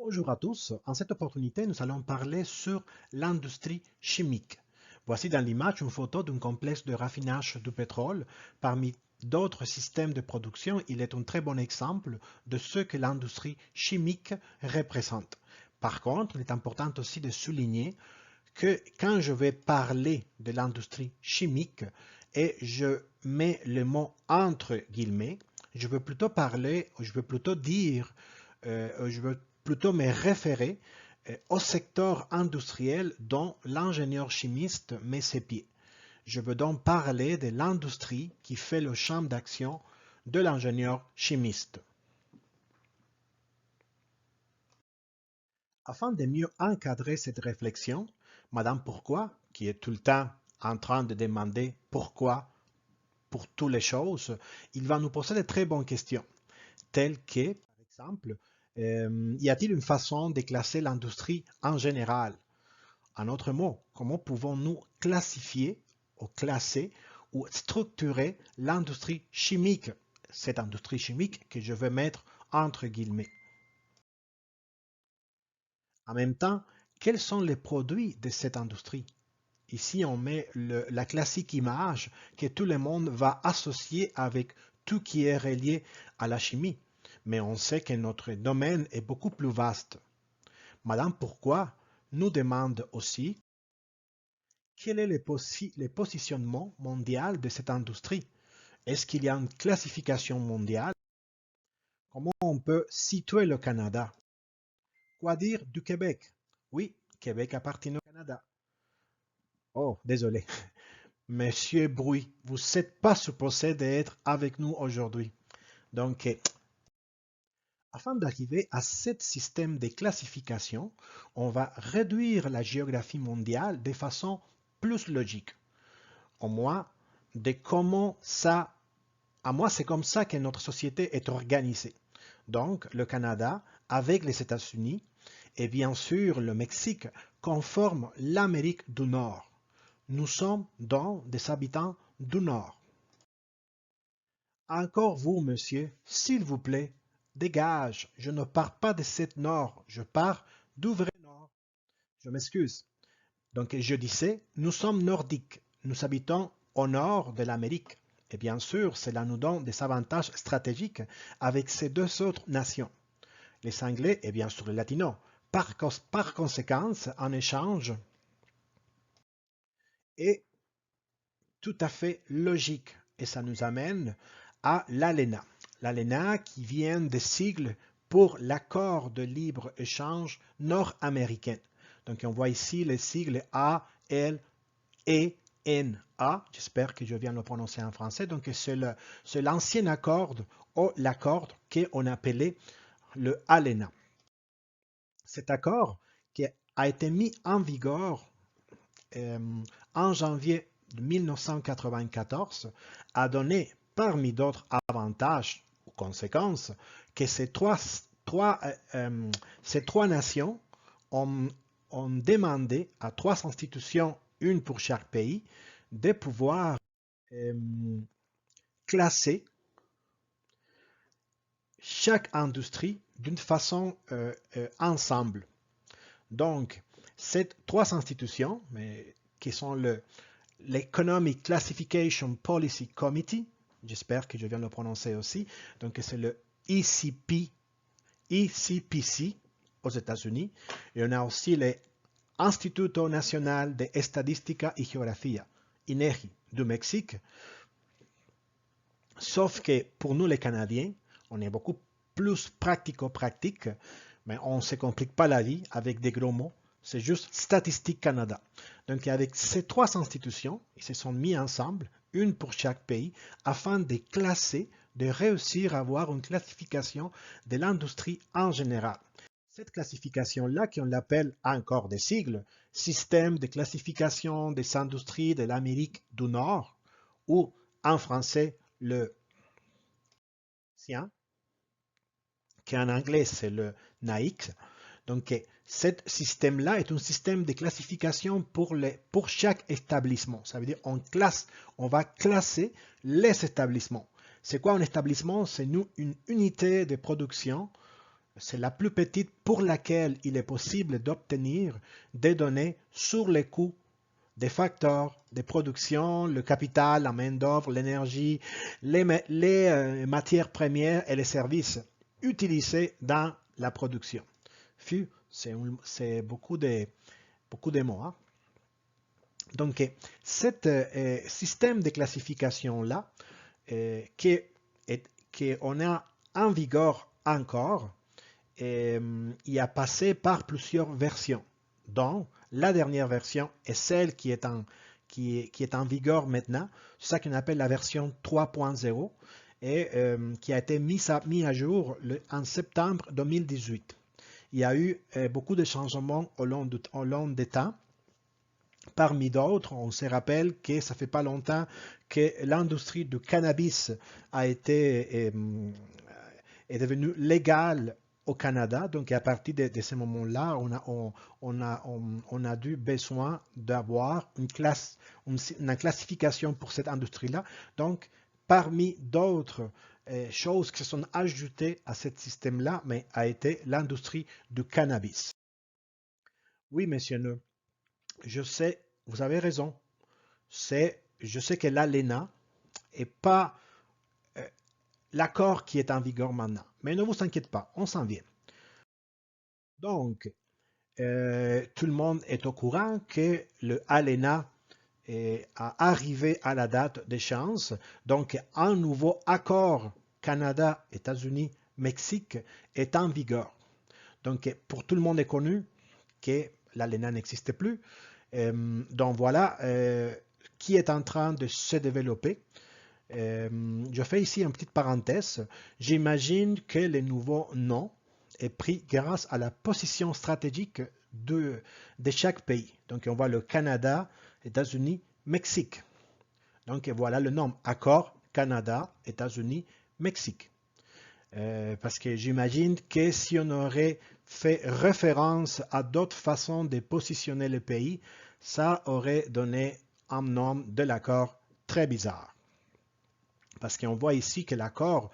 Bonjour à tous, en cette opportunité nous allons parler sur l'industrie chimique. Voici dans l'image une photo d'un complexe de raffinage du pétrole. Parmi d'autres systèmes de production, il est un très bon exemple de ce que l'industrie chimique représente. Par contre, il est important aussi de souligner que quand je vais parler de l'industrie chimique et je mets le mot entre guillemets, je veux plutôt parler, je veux plutôt dire, je veux plutôt me référer au secteur industriel dont l'ingénieur chimiste met ses pieds. Je veux donc parler de l'industrie qui fait le champ d'action de l'ingénieur chimiste. Afin de mieux encadrer cette réflexion, Madame Pourquoi, qui est tout le temps en train de demander pourquoi pour toutes les choses, il va nous poser de très bonnes questions, telles que, par exemple, y a-t-il une façon de classer l'industrie en général? En autre mot, comment pouvons-nous classifier ou classer ou structurer l'industrie chimique, cette industrie chimique que je veux mettre entre guillemets? En même temps, quels sont les produits de cette industrie? Ici, on met la classique image que tout le monde va associer avec tout qui est relié à la chimie. Mais on sait que notre domaine est beaucoup plus vaste. Madame Pourquoi nous demande aussi quel est le positionnement mondial de cette industrie. Est-ce qu'il y a une classification mondiale? Comment on peut situer le Canada? Quoi dire du Québec? Oui, Québec appartient au Canada. Oh, désolé. Monsieur Bruy, vous n'êtes pas supposé d'être avec nous aujourd'hui. Donc, afin d'arriver à ce système de classification, on va réduire la géographie mondiale de façon plus logique. Au moins, de comment ça, à moi, c'est comme ça que notre société est organisée. Donc, le Canada, avec les États-Unis et bien sûr le Mexique, conforment l'Amérique du Nord. Nous sommes donc des habitants du Nord. Encore vous, monsieur, s'il vous plaît, dégage. Je ne pars pas de cette nord, je pars du vrai nord. Je m'excuse. Donc, je disais, nous sommes nordiques. Nous habitons au nord de l'Amérique. Et bien sûr, cela nous donne des avantages stratégiques avec ces deux autres nations, les Anglais et bien sûr les Latinos. Par conséquent, en échange est tout à fait logique. Et ça nous amène à l'ALENA. L'ALENA qui vient des sigles pour l'accord de libre-échange nord-américain. Donc on voit ici les sigles A, L, E, N, A. J'espère que je viens de le prononcer en français. Donc c'est l'ancien accord ou l'accord qu'on appelait le ALENA. Cet accord qui a été mis en vigueur euh, en janvier 1994 a donné, parmi d'autres avantages ou conséquences, que ces trois nations ont, ont demandé à trois institutions, une pour chaque pays, de pouvoir euh, classer chaque industrie d'une façon ensemble. Donc, ces trois institutions, qui sont l'Economic Classification Policy Committee, j'espère que je viens de le prononcer aussi, donc c'est le ECPC aux États-Unis, et on a aussi l'Instituto Nacional de Estadística y Geografía, INEGI, du Mexique, sauf que pour nous les Canadiens, on est beaucoup plus pratico-pratique, mais on ne se complique pas la vie avec des gros mots. C'est juste Statistique Canada. Donc avec ces trois institutions, ils se sont mis ensemble, une pour chaque pays, afin de classer, de réussir à avoir une classification de l'industrie en général. Cette classification-là, qu'on l'appelle encore des sigles, Système de classification des industries de l'Amérique du Nord, ou en français le SIAN, qui en anglais c'est le NAICS. Donc, ce système-là est un système de classification pour chaque établissement. Ça veut dire on va classer les établissements. C'est quoi un établissement? C'est une unité de production c'est la plus petite pour laquelle il est possible d'obtenir des données sur les coûts des facteurs de production, le capital, la main-d'œuvre, l'énergie, les matières premières et les services utilisés dans la production. C'est beaucoup de mots. Hein? Donc, ce système de classification-là, qu'on a en vigueur encore, il a passé par plusieurs versions, dont la dernière version est celle qui est en vigueur maintenant, c'est ça qu'on appelle la version 3.0 et qui a été mise à jour en septembre 2018. Il y a eu beaucoup de changements au long des temps. Parmi d'autres, on se rappelle que ça fait pas longtemps que l'industrie du cannabis est devenue légale au Canada. Donc, à partir de ce moment-là, on a dû besoin d'avoir une classification pour cette industrie-là. Donc, parmi d'autres choses qui se sont ajoutées à ce système-là, mais a été l'industrie du cannabis. Oui, messieurs, je sais, vous avez raison. Je sais que l'ALENA n'est pas l'accord qui est en vigueur maintenant. Mais ne vous inquiétez pas, on s'en vient. Donc, tout le monde est au courant que le ALENA a arrivé à la date d'échéance. Donc, un nouveau accord Canada, États-Unis, Mexique est en vigueur. Donc, pour tout le monde est connu que l'ALENA n'existe plus. Donc, voilà qui est en train de se développer. Je fais ici une petite parenthèse. J'imagine que le nouveau nom est pris grâce à la position stratégique de chaque pays. Donc, on voit le Canada, États-Unis, Mexique. Donc, voilà le nom. Accord Canada, États-Unis, Mexique. Parce que j'imagine que si on aurait fait référence à d'autres façons de positionner le pays, ça aurait donné un nom de l'accord très bizarre. Parce qu'on voit ici que l'accord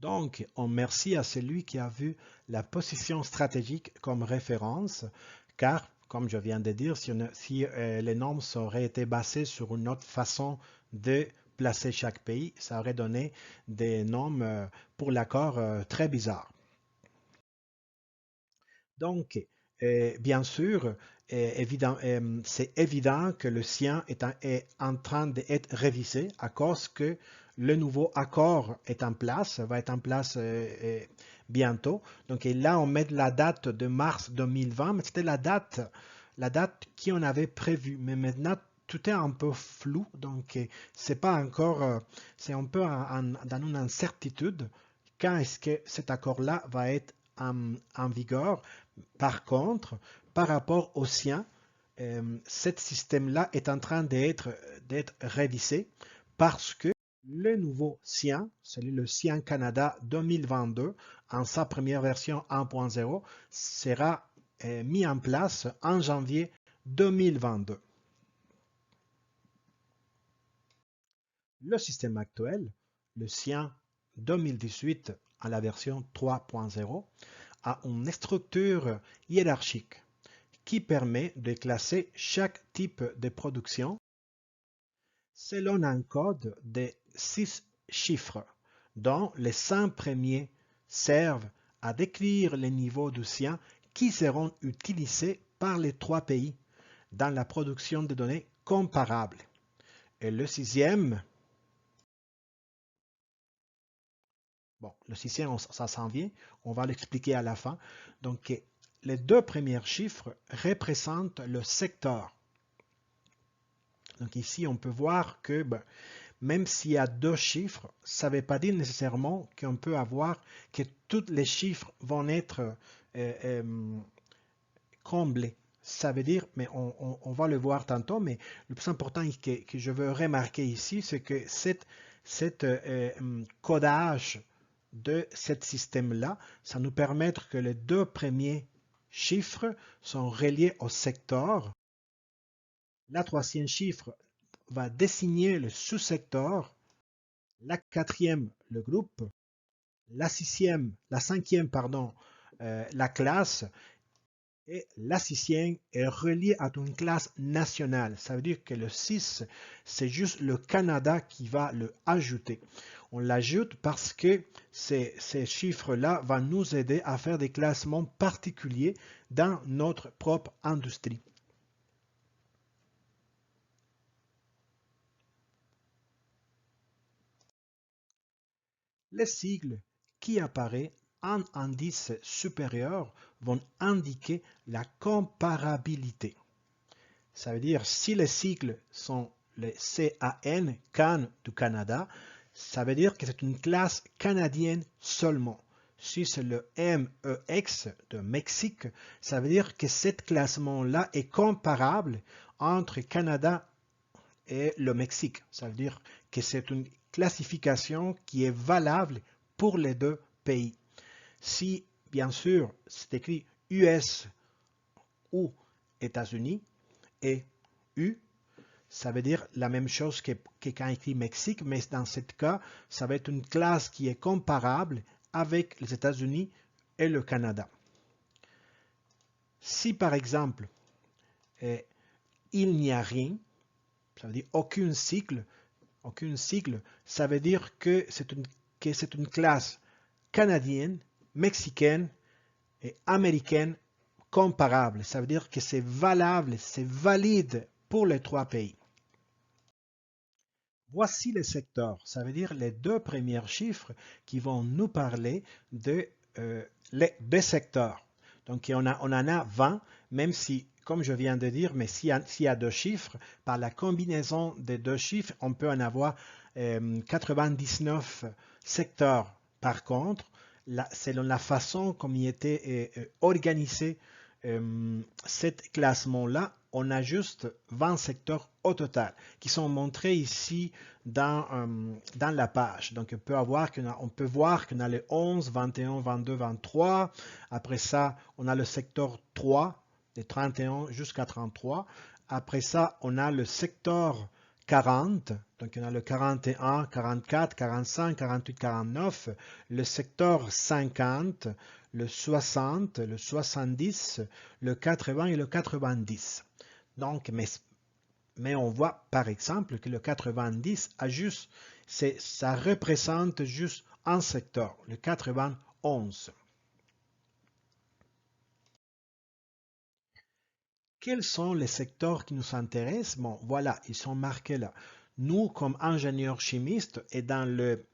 Donc, on merci à celui qui a vu la position stratégique comme référence, car, comme je viens de dire, si les normes auraient été basées sur une autre façon de placer chaque pays, ça aurait donné des normes pour l'accord très bizarres. Donc, bien sûr, c'est évident que le sien est en train d'être révisé à cause que le nouveau accord est en place, va être en place bientôt. Donc, et là, on met la date de mars 2020, mais c'était la date qu'on avait prévue. Mais maintenant, tout est un peu flou, donc c'est pas encore, c'est un peu dans une incertitude quand est-ce que cet accord-là va être en vigueur. Par contre, par rapport au sien, ce système-là est en train d'être révisé parce que le nouveau sien, celui le sien Canada 2022, en sa première version 1.0, sera mis en place en janvier 2022. Le système actuel, le sien 2018 à la version 3.0, a une structure hiérarchique qui permet de classer chaque type de production selon un code de 6 chiffres, dont les 5 premiers servent à décrire les niveaux de sien qui seront utilisés par les 3 pays dans la production de données comparables. Et le sixième, bon, le sixième, ça s'en vient, on va l'expliquer à la fin. Donc, les 2 premiers chiffres représentent le secteur. Donc ici, on peut voir que même s'il y a 2 chiffres, ça ne veut pas dire nécessairement qu'on peut avoir que tous les chiffres vont être comblés. Ça veut dire, mais on va le voir tantôt, mais le plus important que je veux remarquer ici, c'est que cet codage de ce système-là, ça nous permet que les 2 premiers chiffres sont reliés au secteur. La troisième chiffre va désigner le sous-secteur, la quatrième, le groupe, la cinquième, pardon, la classe, et la sixième est reliée à une classe nationale. Ça veut dire que le 6, c'est juste le Canada qui va le ajouter. On l'ajoute parce que ces chiffres-là vont nous aider à faire des classements particuliers dans notre propre industrie. Les sigles qui apparaissent en indice supérieur vont indiquer la comparabilité. Ça veut dire si les sigles sont les CAN, CAN du Canada, ça veut dire que c'est une classe canadienne seulement. Si c'est le MEX de Mexique, ça veut dire que ce classement-là est comparable entre Canada et le Mexique. Ça veut dire que c'est une classification qui est valable pour les deux pays. Si, bien sûr, c'est écrit US ou États-Unis et U, ça veut dire la même chose que quand écrit Mexique, mais dans ce cas, ça va être une classe qui est comparable avec les États-Unis et le Canada. Si par exemple, il n'y a rien, ça veut dire aucun sigle, ça veut dire que c'est une classe canadienne, mexicaine et américaine comparable. Ça veut dire que c'est valable, c'est valide pour les trois pays. Voici les secteurs. Ça veut dire les deux premiers chiffres qui vont nous parler des secteurs. Donc, on en a 20, même si, comme je viens de dire, mais s'il y a deux chiffres, par la combinaison des deux chiffres, on peut en avoir 99 secteurs. Par contre, selon la façon comme il était organisé cet classement-là, on a juste 20 secteurs au total qui sont montrés ici dans la page. Donc on peut voir qu'on a les 11, 21, 22, 23. Après ça, on a le secteur 3, de 31 jusqu'à 33. Après ça, on a le secteur 40, donc on a le 41, 44, 45, 48, 49, le secteur 50, le 60, le 70, le 80 et le 90. Donc, mais on voit par exemple que le 90 ça représente juste un secteur, le 91. Quels sont les secteurs qui nous intéressent? Bon, voilà, ils sont marqués là. Nous, comme ingénieurs chimistes, et dans le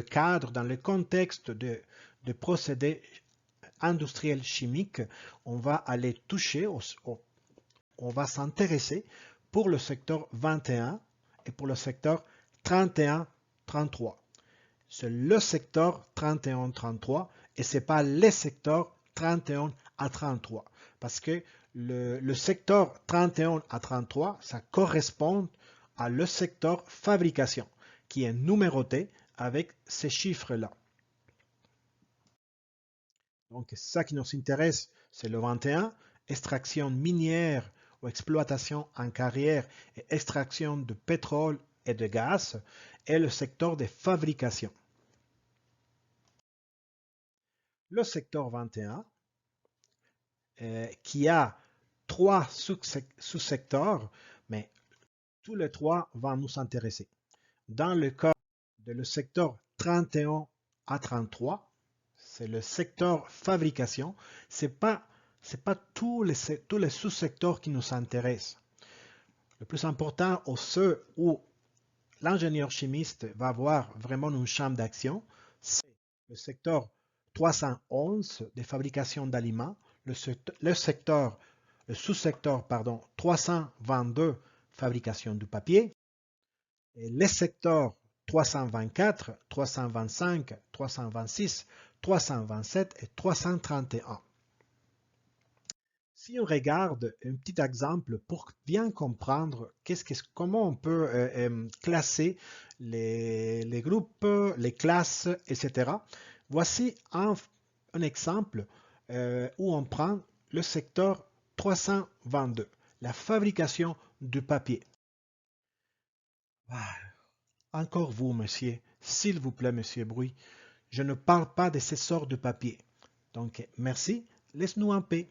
cadre, dans le contexte de procédés industriels chimiques, on va aller toucher, on va s'intéresser pour le secteur 21 et pour le secteur 31-33. C'est le secteur 31-33 et ce n'est pas les secteurs 31 à 33. Parce que le secteur 31 à 33, ça correspond à le secteur fabrication qui est numéroté avec ces chiffres-là. Donc, ça qui nous intéresse, c'est le 21, extraction minière ou exploitation en carrière et extraction de pétrole et de gaz, et le secteur de fabrication. Le secteur 21, qui a trois sous-secteurs, mais tous les trois vont nous intéresser. Dans le cas de le secteur 31 à 33, c'est le secteur fabrication. C'est pas tous les sous-secteurs qui nous intéressent. Le plus important, ou ceux où l'ingénieur chimiste va avoir vraiment une chambre d'action, c'est le secteur 311 des fabrications d'aliments, le sous-secteur 322 fabrication du papier, et les secteurs 324, 325, 326, 327 et 331. Si on regarde un petit exemple pour bien comprendre comment on peut classer les groupes, les classes, etc. Voici un exemple où on prend le secteur 322, la fabrication du papier. Ah, encore vous, monsieur. S'il vous plaît, monsieur Bruy. Je ne parle pas de ces sortes de papier. Donc, merci. Laisse-nous en paix.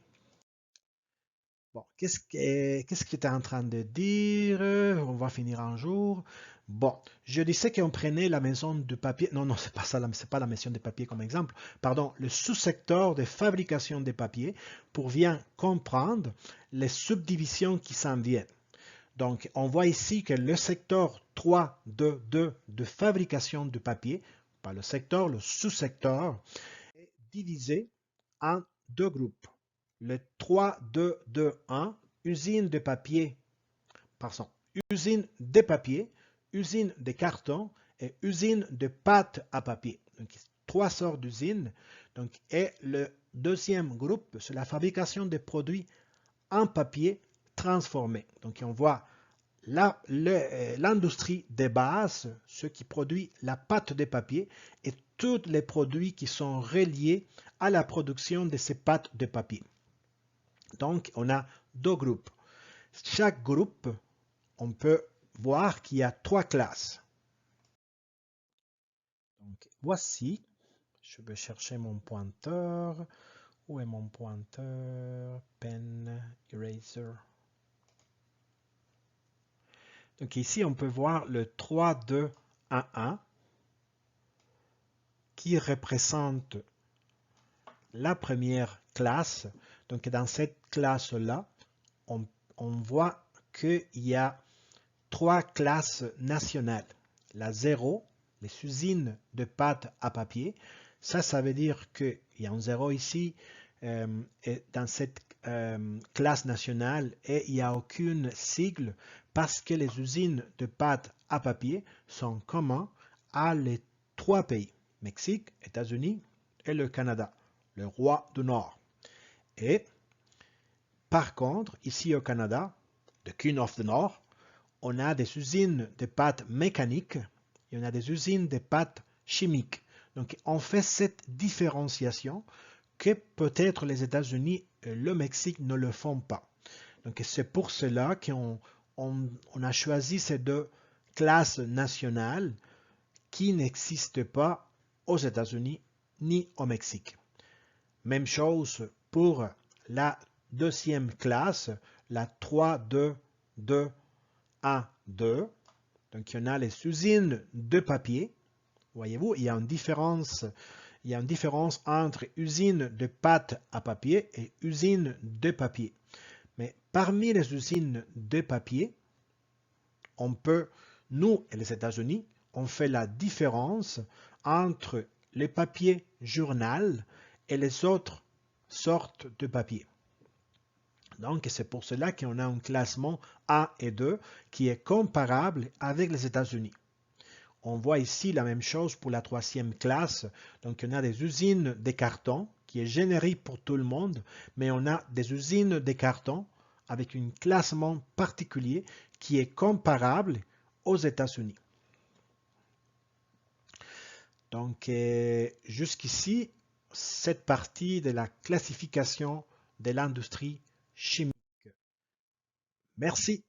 Bon, qu'est-ce que tu es en train de dire? On va finir un jour. Bon, je disais qu'on prenait la maison de papier. Non, non, c'est pas ça, c'est pas la maison de papier comme exemple. Pardon, le sous-secteur de fabrication de papier pour bien comprendre les subdivisions qui s'en viennent. Donc, on voit ici que le secteur 3.2.2 de fabrication de papier, pas le secteur, le sous-secteur, est divisé en deux groupes. Le 3.2.2.1, usine de papier, pardon, usine de papier, usine de carton et usine de pâte à papier. Donc, trois sortes d'usines. Et le deuxième groupe, c'est la fabrication des produits en papier transformé. Donc, on voit l'industrie des bases, ce qui produit la pâte de papier et tous les produits qui sont reliés à la production de ces pâtes de papier. Donc, on a deux groupes. Chaque groupe, on peut voir qu'il y a trois classes. Donc, voici, je vais chercher mon pointeur. Où est mon pointeur? Pen, eraser. Donc ici, on peut voir le 3, 2, 1, 1 qui représente la première classe. Donc dans cette classe-là, on voit qu'il y a trois classes nationales. La 0, les usines de pâte à papier. Ça veut dire qu'il y a un 0 ici et dans cette classe nationale et il n'y a aucune sigle parce que les usines de pâte à papier sont communes à les trois pays, Mexique, États-Unis et le Canada, le roi du Nord. Et par contre, ici au Canada, the King of the North, on a des usines de pâtes mécaniques et on a des usines de pâtes chimiques. Donc, on fait cette différenciation que peut-être les États-Unis et le Mexique ne le font pas. Donc, c'est pour cela qu'on a choisi ces deux classes nationales qui n'existent pas aux États-Unis ni au Mexique. Même chose pour la deuxième classe, la 3-2-2 1-2. Donc, il y en a les usines de papier. Voyez-vous, il y a une différence entre usine de pâte à papier et usine de papier. Mais parmi les usines de papier, on peut, nous et les États-Unis, on fait la différence entre les papiers journal et les autres sortes de papier. Donc, c'est pour cela qu'on a un classement A et 2 qui est comparable avec les États-Unis. On voit ici la même chose pour la troisième classe. Donc, on a des usines de carton qui est générique pour tout le monde, mais on a des usines de carton avec un classement particulier qui est comparable aux États-Unis. Donc, jusqu'ici, cette partie de la classification de l'industrie chimique. Merci.